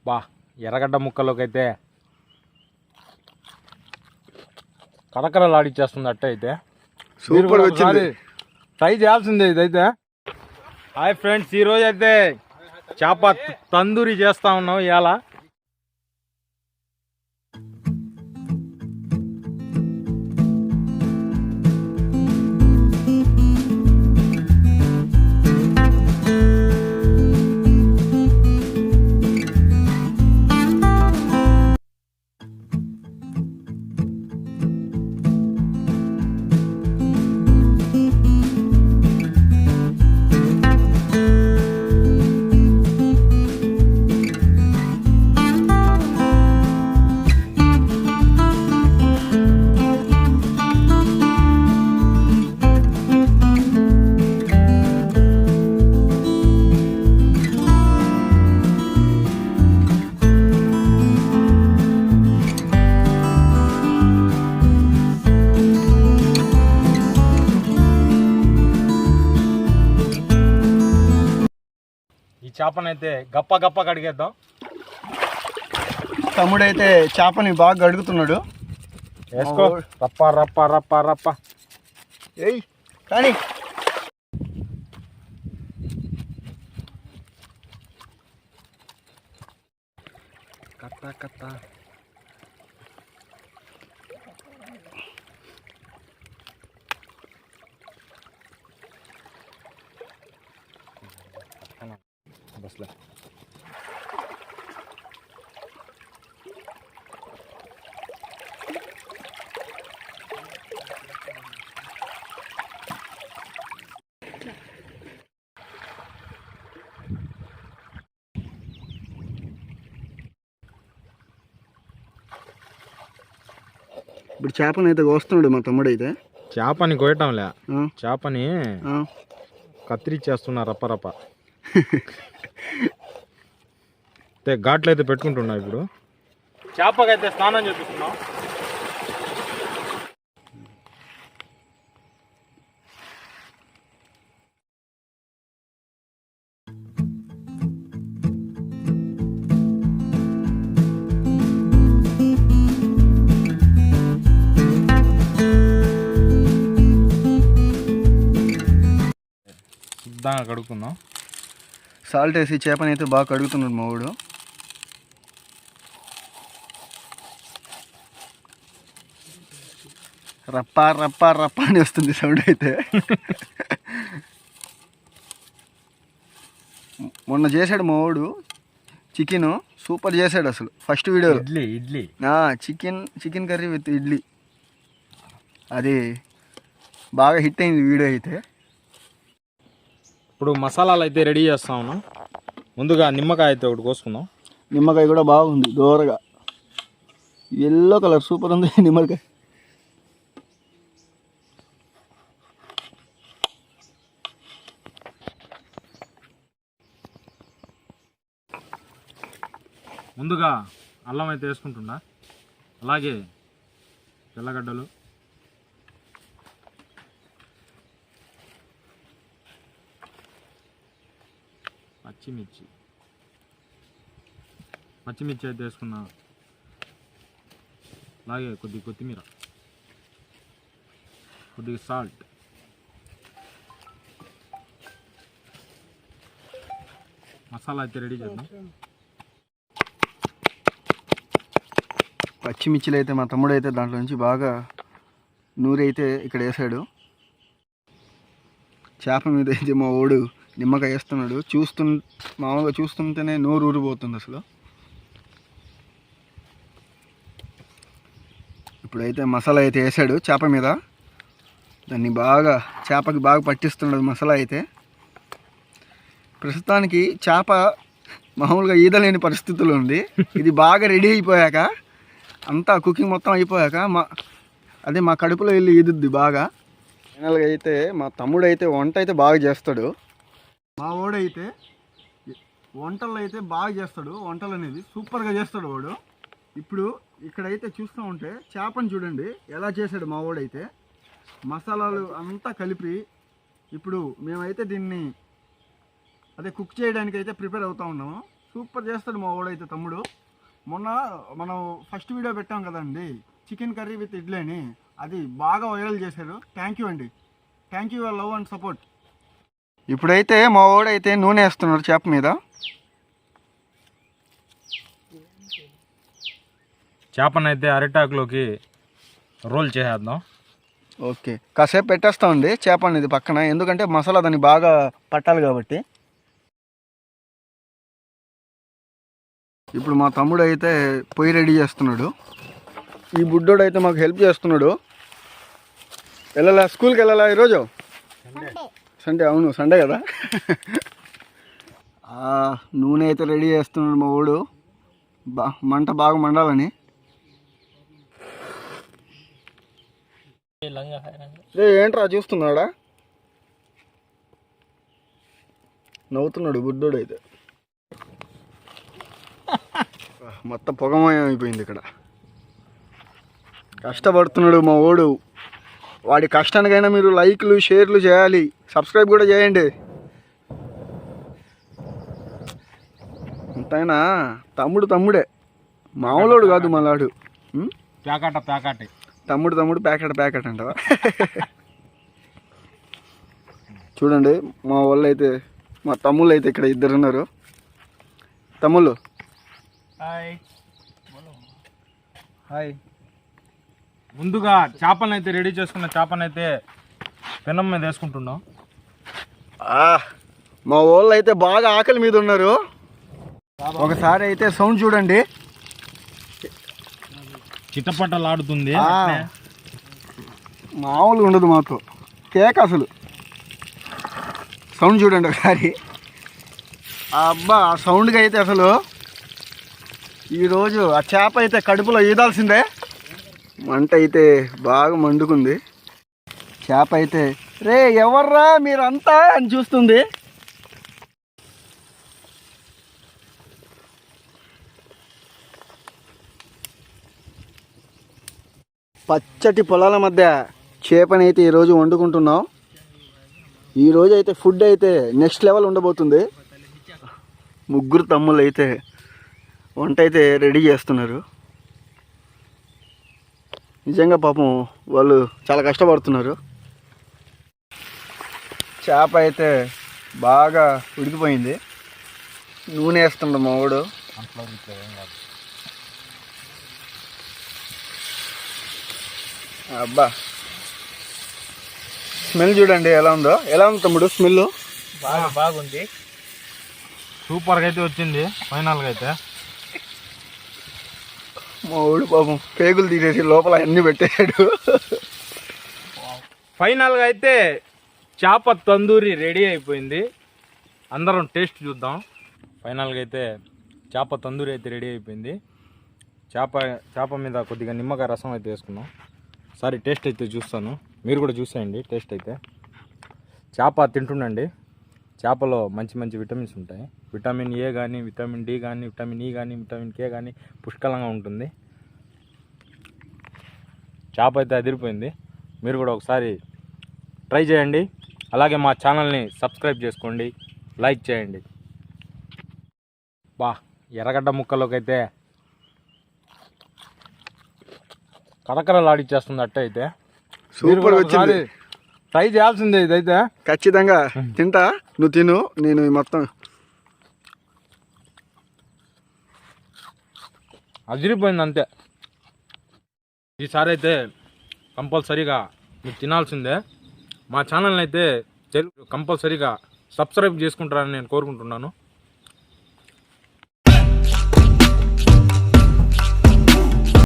బా ఎర్రగడ్డ ముక్కలోకి అయితే కరకరలాడిచ్చేస్తుంది అట్ట అయితే సూపర్ వచ్చింది. ట్రై చేయాల్సిందే ఇదైతే. హాయ్ ఫ్రెండ్స్, ఈరోజు అయితే చేప తందూరి చేస్తా ఉన్నాం ఇవాళ. చేపనైతే గప్ప గప్ప కడిగేద్దాం. తమ్ముడైతే చేపని బాగా కడుగుతున్నాడు. వేసుకో, రప్ప రప్ప రప్ప రప్ప. ఏయ్ కానీ కత్త కత్త. బస్లే ఇప్పుడు చేపని అయితే కోస్తున్నాడు మా తమ్ముడైతే. చేపని కోయటంలే, చేపని కత్తిరిచ్చేస్తున్నా రప్ప రప్ప. ఘాట్లు అయితే పెట్టుకుంటున్నా. ఇప్పుడు చేపకైతే స్నానం చేపిస్తున్నాం. శుద్ధంగా కడుక్కుందాం. సాల్ట్ వేసి చేపని అయితే బాగా కడుగుతున్నాడు మా వాడు. రప్ప రప్ప రప్ప అని వస్తుంది సౌండ్ అయితే. మొన్న చేశాడు మా వాడు చికెన్, సూపర్ చేశాడు అసలు. First video idli chicken curry with idli, అది బాగా హిట్ అయింది వీడియో అయితే. ఇప్పుడు మసాలాలు అయితే రెడీ చేస్తా ఉన్నాం. ముందుగా నిమ్మకాయ అయితే ఒకటి కోసుకుందాం. నిమ్మకాయ కూడా బాగుంది, దూరగా ఎల్లో కలర్ సూపర్ ఉంది నిమ్మకాయ. ముందుగా అల్లం అయితే వేసుకుంటున్నా, అలాగే తెల్లగడ్డలు, పచ్చిమిర్చి అయితే వేసుకున్నా, అలాగే కొద్దిగా కొత్తిమీర, కొద్దిగా సాల్ట్, మసాలా అయితే రెడీ చేద్దాం. పచ్చిమిర్చిలు అయితే మా తమ్ముడు అయితే దాంట్లో నుంచి బాగా నూరైతే ఇక్కడ వేసాడు. చేప మీద అయితే మా ఓడు నిమ్మకాయ వేస్తున్నాడు. మామూలుగా చూస్తుంటేనే నోరు ఊరిపోతుంది అసలు. ఇప్పుడైతే మసాలా అయితే వేసాడు చేప మీద. దాన్ని బాగా చేపకి బాగా పట్టిస్తున్నాడు మసాలా అయితే. ప్రస్తుతానికి చేప మామూలుగా ఈదలేని పరిస్థితుల్లో ఉంది. ఇది బాగా రెడీ అయిపోయాక, అంతా కుకింగ్ మొత్తం అయిపోయాక మా కడుపులో వెళ్ళి ఈదుద్ది బాగా. ఫైనల్గా అయితే మా తమ్ముడు అయితే వంట అయితే బాగా చేస్తాడు. మా వాడైతే వంటలు అయితే బాగా చేస్తాడు. వంటలు అనేది సూపర్గా చేస్తాడు వాడు. ఇప్పుడు ఇక్కడైతే చూస్తూ ఉంటే చేపను చూడండి ఎలా చేశాడు మా వాడైతే. మసాలాలు అంతా కలిపి ఇప్పుడు మేమైతే దీన్ని కుక్ చేయడానికి అయితే ప్రిపేర్ అవుతూ ఉన్నాము. సూపర్ చేస్తాడు మా వాడైతే తమ్ముడు. మొన్న మనం ఫస్ట్ వీడియో పెట్టాం కదండి, చికెన్ కర్రీ విత్ ఇడ్లీ అని, అది బాగా వైరల్ చేశారు. థ్యాంక్ యూ అండి, thank you your love and support. ఇప్పుడైతే మా వాడైతే నూనె వేస్తున్నారు చేప మీద. చేపనైతే అరిటాకులోకి రోల్ చేసేద్దాం. ఓకే, కాసేపు పెట్టేస్తామండి చేప అనేది పక్కన, ఎందుకంటే మసాలా దాన్ని బాగా పట్టాలి కాబట్టి. ఇప్పుడు మా తమ్ముడు అయితే పొయ్యి రెడీ చేస్తున్నాడు. ఈ బుడ్డోడు అయితే మాకు హెల్ప్ చేస్తున్నాడు. వెళ్ళాలా స్కూల్కి వెళ్ళాలా ఈరోజు? సండే, అవును సండే కదా. నూనె అయితే రెడీ చేస్తున్నాడు మా వాడు, మంట బాగా మండాలని. ఏంట్రా చూస్తున్నాడా? నవ్వుతున్నాడు బుడ్డోడు అయితే. మొత్తం పొగమయం అయిపోయింది ఇక్కడ. కష్టపడుతున్నాడు మా వాడు. వాడి కష్టానికైనా మీరు లైక్లు షేర్లు చేయాలి, సబ్స్క్రైబ్ కూడా చేయండి. అంతైనా తమ్ముడే, మామూలోడు కాదు మలాడు. ప్యాకాట తమ్ముడు ప్యాకెట్ అంటావా? చూడండి మా వాళ్ళు అయితే, మా తమ్ముళ్ళు అయితే ఇక్కడ ఇద్దరు ఉన్నారు. తమ్ముళ్ళు హాయ్. ముందుగా చేపనైతే రెడీ చేసుకున్న చేపనైతే పెనం మీద వేసుకుంటున్నాం. మా వాళ్ళు అయితే బాగా ఆకలి మీద ఉన్నారు. ఒకసారి అయితే సౌండ్ చూడండి, చిట్టపట్టలాడుతుంది. మామూలుగా ఉండదు మాకు కేక్ అసలు. సౌండ్ చూడండి ఒకసారి. అబ్బా, ఆ సౌండ్కి అయితే అసలు ఈరోజు ఆ చేప అయితే కడుపులో ఈదాల్సిందే. మంట అయితే బాగా మండుకుంది. చేప అయితే రే ఎవర్రా మీరంతా అని చూస్తుంది. పచ్చటి పొలాల మధ్య చేపనైతే ఈరోజు వండుకుంటున్నాం. ఈరోజు అయితే ఫుడ్ అయితే నెక్స్ట్ లెవెల్ ఉండబోతుంది. ముగ్గురు తమ్ముళ్ళు అయితే వంట అయితే రెడీ చేస్తున్నారు. నిజంగా పాపం వాళ్ళు చాలా కష్టపడుతున్నారు. చేప అయితే బాగా ఉడికిపోయింది. నూనె వేస్తుండ మా వాడు. అబ్బా, స్మెల్ చూడండి ఎలా ఉందో. ఎలా ఉంది తమ్ముడు స్మెల్? బాగుంది, సూపర్గా అయితే వచ్చింది. ఫైనల్గా అయితే మా ఊడు పాపం పేగులు తీసేసి లోపల అన్నీ పెట్టేశాడు. ఫైనల్గా అయితే చేప తందూరి రెడీ అయిపోయింది. అందరం టేస్ట్ చూద్దాం. ఫైనల్గా అయితే చేప తందూరి అయితే రెడీ అయిపోయింది. చేప మీద కొద్దిగా నిమ్మకాయ రసం అయితే వేసుకున్నాం. ఒకసారి టేస్ట్ అయితే చూస్తాను, మీరు కూడా చూసేయండి. టేస్ట్ అయితే చేప తింటుండండి. చేపలో మంచి మంచి విటమిన్స్ ఉంటాయి. విటమిన్ ఏ కానీ, విటమిన్ డి కానీ, విటమిన్ ఈ కానీ, విటమిన్ కే కానీ పుష్కలంగా ఉంటుంది. చేప అయితే అదిరిపోయింది. మీరు కూడా ఒకసారి ట్రై చేయండి. అలాగే మా ఛానల్ని సబ్స్క్రైబ్ చేసుకోండి, లైక్ చేయండి. ఎర్రగడ్డ ముక్కలోకి అయితే కరకరలాడిచ్చేస్తుంది. అట్ట అయితే సూపర్ వచ్చింది. ట్రై చేయాల్సిందే ఇదైతే. ఖచ్చితంగా తింటా, నువ్వు తిను, నేను మొత్తం అదిరిపోయింది అంతే. ఈసారి అయితే కంపల్సరీగా మీరు తినాల్సిందే. మా ఛానల్ని అయితే కంపల్సరీగా సబ్స్క్రైబ్ చేసుకుంటారని నేను కోరుకుంటున్నాను.